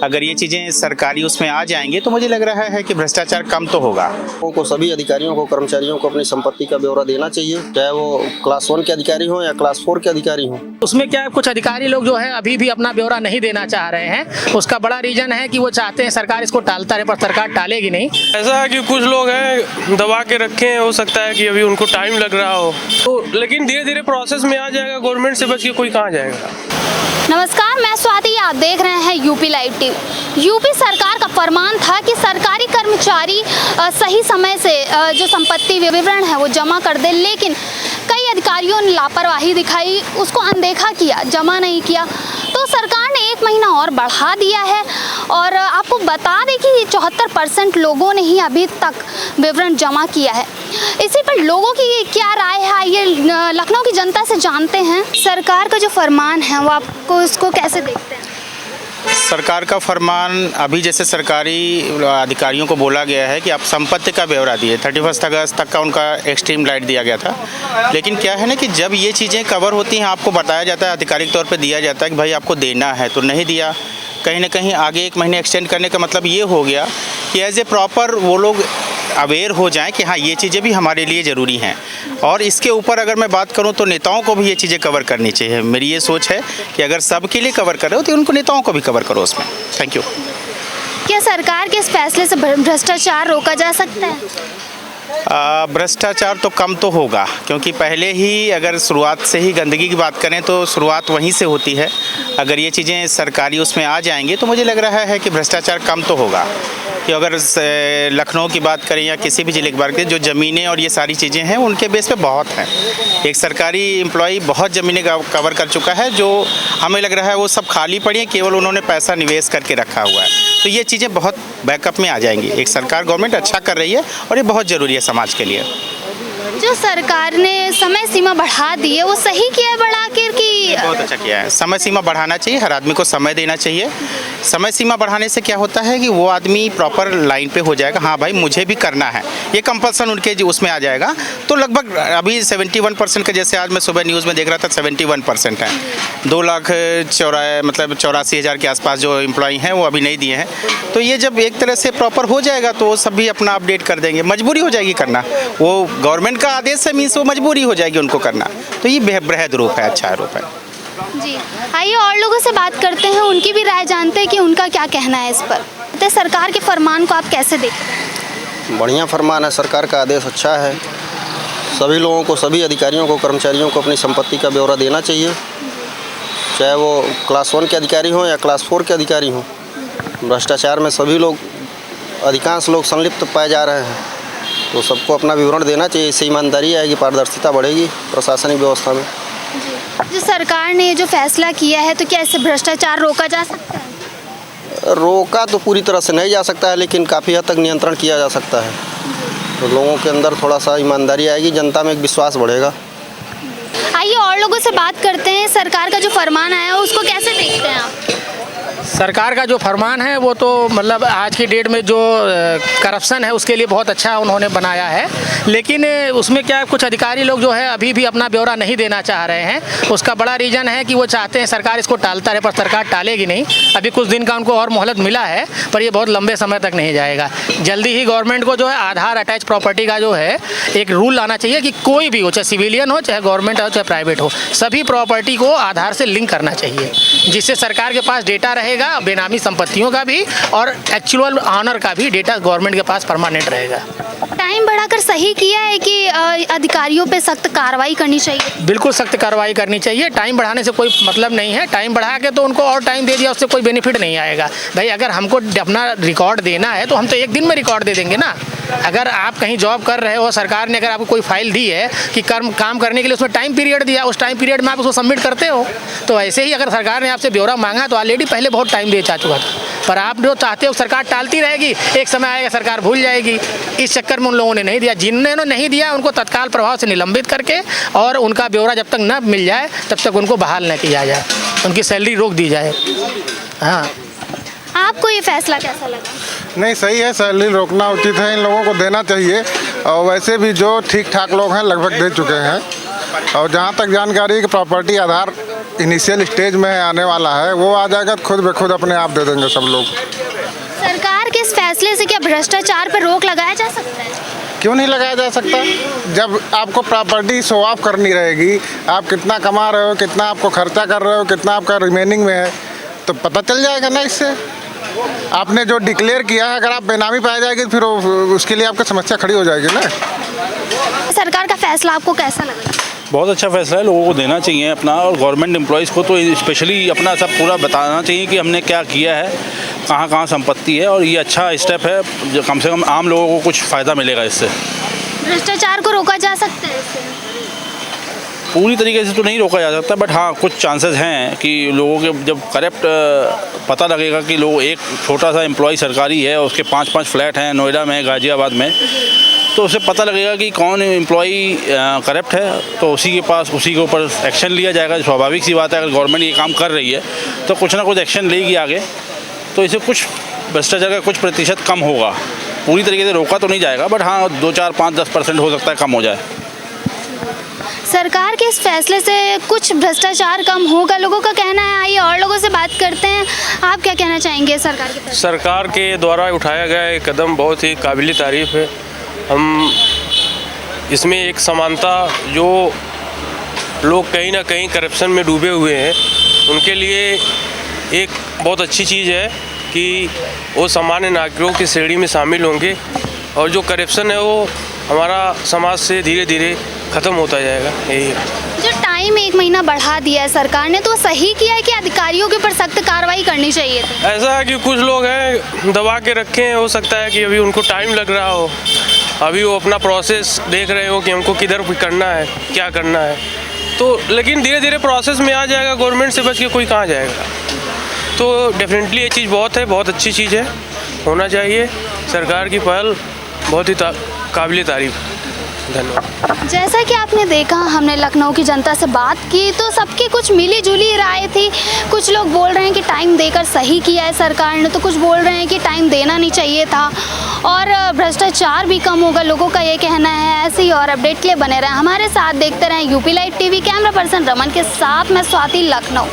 अगर ये चीज़ें सरकारी उसमें आ जाएंगे तो मुझे लग रहा है कि भ्रष्टाचार कम तो होगा। को सभी अधिकारियों को, कर्मचारियों को अपनी संपत्ति का ब्यौरा देना चाहिए, चाहे वो क्लास 1 के अधिकारी हों या क्लास 4 के अधिकारी हों। उसमें क्या है, कुछ अधिकारी लोग जो है अभी भी अपना ब्यौरा नहीं देना चाह रहे हैं। उसका बड़ा रीजन है कि वो चाहते हैं सरकार इसको टालता रहे, पर सरकार टालेगी नहीं। ऐसा है कि कुछ लोग हैं दबा के रखे हैं, हो सकता है कि अभी उनको टाइम लग रहा हो, तो लेकिन धीरे धीरे प्रोसेस में आ जाएगा। गवर्नमेंट से बच के कोई कहाँ जाएगा। नमस्कार, मैं स्वाति, आप देख रहे हैं यूपी लाइव टीवी। यूपी सरकार का फरमान था कि सरकारी कर्मचारी सही समय से जो संपत्ति विवरण है वो जमा कर दे, लेकिन कई अधिकारियों ने लापरवाही दिखाई, उसको अनदेखा किया, जमा नहीं किया। तो सरकार ने 1 महीना और बढ़ा दिया है और आपको बता दें कि 74% लोगों ने ही अभी तक विवरण जमा किया है। इसी पर लोगों की क्या राय है, ये लखनऊ की जनता से जानते हैं। सरकार का जो फरमान है वो आपको उसको कैसे देखते हैं? सरकार का फरमान अभी जैसे सरकारी अधिकारियों को बोला गया है कि आप संपत्ति का ब्यौरा दिए, 31 अगस्त तक का उनका एक्सट्रीम लाइट दिया गया था। लेकिन क्या है ना कि जब ये चीज़ें कवर होती हैं, आपको बताया जाता है, आधिकारिक तौर पे दिया जाता है कि भाई आपको देना है, तो नहीं दिया। कहीं ना कहीं आगे 1 महीने एक्सटेंड करने का मतलब ये हो गया कि एज ए प्रॉपर वो लोग अवेयर हो जाएं कि हाँ ये चीज़ें भी हमारे लिए ज़रूरी हैं। और इसके ऊपर अगर मैं बात करूं तो नेताओं को भी ये चीज़ें कवर करनी चाहिए। मेरी ये सोच है कि अगर सबके लिए कवर करो तो उनको नेताओं को भी कवर करो उसमें। Thank you. क्या सरकार के इस फैसले से भ्रष्टाचार रोका जा सकता है? भ्रष्टाचार तो कम तो होगा, क्योंकि पहले ही अगर शुरुआत से ही गंदगी की बात करें तो शुरुआत वहीं से होती है। अगर ये चीज़ें सरकारी उसमें आ जाएंगे तो मुझे लग रहा है कि भ्रष्टाचार कम तो होगा। कि अगर लखनऊ की बात करें या किसी भी जिले की बात करें, जो ज़मीनें और ये सारी चीज़ें हैं उनके बेस पे बहुत हैं। एक सरकारी एम्प्लॉई बहुत ज़मीनें कवर कर चुका है, जो हमें लग रहा है वो सब खाली पड़ी हैं, केवल उन्होंने पैसा निवेश करके रखा हुआ है। तो ये चीज़ें बहुत बैकअप में आ जाएंगी। एक सरकार, गवर्नमेंट अच्छा कर रही है और ये बहुत ज़रूरी है समाज के लिए। जो सरकार ने समय सीमा बढ़ा दी है वो सही किया है बढ़ा कर कि? बहुत अच्छा किया है। समय सीमा बढ़ाना चाहिए, हर आदमी को समय देना चाहिए। समय सीमा बढ़ाने से क्या होता है कि वो आदमी प्रॉपर लाइन पे हो जाएगा, हाँ भाई मुझे भी करना है, ये कंपल्सन उनके उसमें आ जाएगा। तो लगभग अभी 71% का, जैसे आज मैं सुबह न्यूज़ में देख रहा था 71% है। 2,84,000 के आसपास जो एम्प्लॉई हैं वो अभी नहीं दिए हैं। तो ये जब एक तरह से प्रॉपर हो जाएगा तो वो सब भी अपना अपडेट कर देंगे। मजबूरी हो जाएगी करना, वो गवर्नमेंट का आदेश है, मीन्स वो मजबूरी हो जाएगी उनको करना। तो ये बृहद रूप है, अच्छा रूप है जी। आइए और लोगों से बात करते हैं, उनकी भी राय जानते हैं कि उनका क्या कहना है इस पर। तो सरकार के फरमान को आप कैसे देखते हैं? बढ़िया फरमान है, सरकार का आदेश अच्छा है। सभी लोगों को, सभी अधिकारियों को, कर्मचारियों को अपनी संपत्ति का ब्यौरा देना चाहिए, चाहे वो क्लास 1 के अधिकारी हों या क्लास 4 के अधिकारी हों। भ्रष्टाचार में सभी लोग, अधिकांश लोग संलिप्त पाए जा रहे हैं, तो सबको अपना विवरण देना चाहिए। इससे ईमानदारी आएगी, पारदर्शिता बढ़ेगी प्रशासनिक व्यवस्था में। जो सरकार ने जो फैसला किया है तो क्या इससे भ्रष्टाचार रोका जा सकता है? रोका तो पूरी तरह से नहीं जा सकता है, लेकिन काफ़ी हद तक नियंत्रण किया जा सकता है। तो लोगों के अंदर थोड़ा सा ईमानदारी आएगी, जनता में एक विश्वास बढ़ेगा। आइए और लोगों से बात करते हैं, सरकार का जो फरमान आया है उसको कैसे देखते हैं आप? सरकार का जो फरमान है वो तो मतलब आज की डेट में जो करप्शन है उसके लिए बहुत अच्छा उन्होंने बनाया है। लेकिन उसमें क्या है, कुछ अधिकारी लोग जो है अभी भी अपना ब्यौरा नहीं देना चाह रहे हैं। उसका बड़ा रीज़न है कि वो चाहते हैं सरकार इसको टालता रहे, पर सरकार टालेगी नहीं। अभी कुछ दिन का उनको और मोहलत मिला है, पर ये बहुत लंबे समय तक नहीं जाएगा। जल्दी ही गवर्नमेंट को जो है आधार अटैच प्रॉपर्टी का जो है एक रूल लाना चाहिए कि कोई भी हो, चाहे सिविलियन हो, चाहे गवर्नमेंट हो, चाहे प्राइवेट हो, सभी प्रॉपर्टी को आधार से लिंक करना चाहिए, जिससे सरकार के पास डेटा रहेगा, बेनामी संपत्तियों का भी और एक्चुअल ऑनर का भी डेटा गवर्नमेंट के पास परमानेंट रहेगा। टाइम बढ़ाकर सही किया है कि अधिकारियों पे सख्त कार्रवाई करनी चाहिए? बिल्कुल सख्त कार्रवाई करनी चाहिए। टाइम बढ़ाने से कोई मतलब नहीं है। टाइम बढ़ा के तो उनको और टाइम दे दिया, उससे कोई बेनिफिट नहीं आएगा। भाई अगर हमको अपना रिकॉर्ड देना है तो हम तो 1 दिन में रिकॉर्ड दे देंगे ना। अगर आप कहीं जॉब कर रहे हो, सरकार ने अगर आपको कोई फाइल दी है कि काम करने के लिए उसमें टाइम पीरियड दिया, उस टाइम पीरियड में आप उसको सबमिट करते हो। तो ऐसे ही अगर सरकार ने आपसे ब्यौरा मांगा तो ऑलरेडी पहले बहुत टाइम दे चुका था, पर आप जो चाहते हो सरकार टालती रहेगी, एक समय आएगा सरकार भूल जाएगी। इस चक्कर में उन लोगों ने नहीं दिया। जिन्होंने नहीं दिया उनको तत्काल प्रभाव से निलंबित करके और उनका ब्यौरा जब तक न मिल जाए तब तक उनको बहाल न किया जाए, उनकी सैलरी रोक दी जाए। हाँ, आपको ये फैसला कैसा लगा? नहीं, सही है, सैलरी रोकना उचित है, इन लोगों को देना चाहिए। और वैसे भी जो ठीक ठाक लोग हैं लगभग दे चुके हैं। और जहाँ तक जानकारी है कि प्रॉपर्टी आधार इनिशियल स्टेज में आने वाला है, वो आ जाएगा तो खुद ब खुद अपने आप दे देंगे सब लोग। सरकार के इस फैसले से क्या भ्रष्टाचार पर रोक लगाया जा सकता है? क्यों नहीं लगाया जा सकता? जब आपको प्रॉपर्टी शो ऑफ करनी रहेगी, आप कितना कमा रहे हो, कितना आपको खर्चा कर रहे हो, कितना आपका रिमेनिंग में है, तो पता चल जाएगा ना। इससे आपने जो डिक्लेयर किया है, अगर आप बेनामी पाई जाएगी फिर उसके लिए आपकी समस्या खड़ी हो जाएगी ना। सरकार का फैसला आपको कैसा लगा? बहुत अच्छा फैसला है, लोगों को देना चाहिए अपना, और गवर्नमेंट एम्प्लॉयज़ को तो स्पेशली अपना सब पूरा बताना चाहिए कि हमने क्या किया है, कहाँ कहाँ संपत्ति है, और ये अच्छा स्टेप है, जो कम से कम आम लोगों को कुछ फ़ायदा मिलेगा इससे। भ्रष्टाचार को रोका जा सकता है इससे? पूरी तरीके से तो नहीं रोका जा सकता, बट हाँ कुछ चांसेस हैं कि लोगों के जब करेक्ट पता लगेगा कि लोग, एक छोटा सा एम्प्लॉय सरकारी है, उसके 5-5 फ्लैट हैं नोएडा में, गाज़ियाबाद में, तो उसे पता लगेगा कि कौन एम्प्लॉय करप्ट है, तो उसी के ऊपर एक्शन लिया जाएगा। स्वाभाविक सी बात है, अगर गवर्नमेंट ये काम कर रही है तो कुछ ना कुछ एक्शन लेगी आगे, तो इसे कुछ भ्रष्टाचार का कुछ प्रतिशत कम होगा। पूरी तरीके से रोका तो नहीं जाएगा, बट हाँ 2, 4, 5, 10% हो सकता है कम हो जाए। सरकार के इस फैसले से कुछ भ्रष्टाचार कम होगा, लोगों का कहना है। आइए और लोगों से बात करते हैं, आप क्या कहना चाहेंगे सरकार के फैसले? सरकार के द्वारा उठाया गया ये कदम बहुत ही काबिल तारीफ़ है। हम इसमें एक समानता, जो लोग कहीं ना कहीं करप्शन में डूबे हुए हैं, उनके लिए एक बहुत अच्छी चीज़ है कि वो सामान्य नागरिकों की श्रेणी में शामिल होंगे, और जो करप्शन है वो हमारा समाज से धीरे धीरे ख़त्म होता जाएगा। यही है। जो टाइम 1 महीना बढ़ा दिया है सरकार ने, तो सही किया है कि अधिकारियों के ऊपर सख्त कार्रवाई करनी चाहिए थी? ऐसा है कि कुछ लोग हैं दबा के रखे हैं, हो सकता है कि अभी उनको टाइम लग रहा हो, अभी वो अपना प्रोसेस देख रहे हो कि हमको किधर करना है, क्या करना है, तो लेकिन धीरे धीरे प्रोसेस में आ जाएगा। गवर्नमेंट से बच के कोई कहाँ जाएगा। तो डेफिनेटली ये चीज़ बहुत अच्छी चीज़ है, होना चाहिए। सरकार की पहल बहुत ही काबिल तारीफ़। धन्यवाद। जैसा कि आपने देखा, हमने लखनऊ की जनता से बात की तो सबकी कुछ मिली जुली राय थी। कुछ लोग बोल रहे हैं कि टाइम देकर सही किया है सरकार ने, तो कुछ बोल रहे हैं कि टाइम देना नहीं चाहिए था, और भ्रष्टाचार भी कम होगा, लोगों का ये कहना है। ऐसे ही और अपडेट के लिए बने रहें हमारे साथ, देखते रहें UP live TV. Camera person Raman के साथ मैं स्वाति, लखनऊ।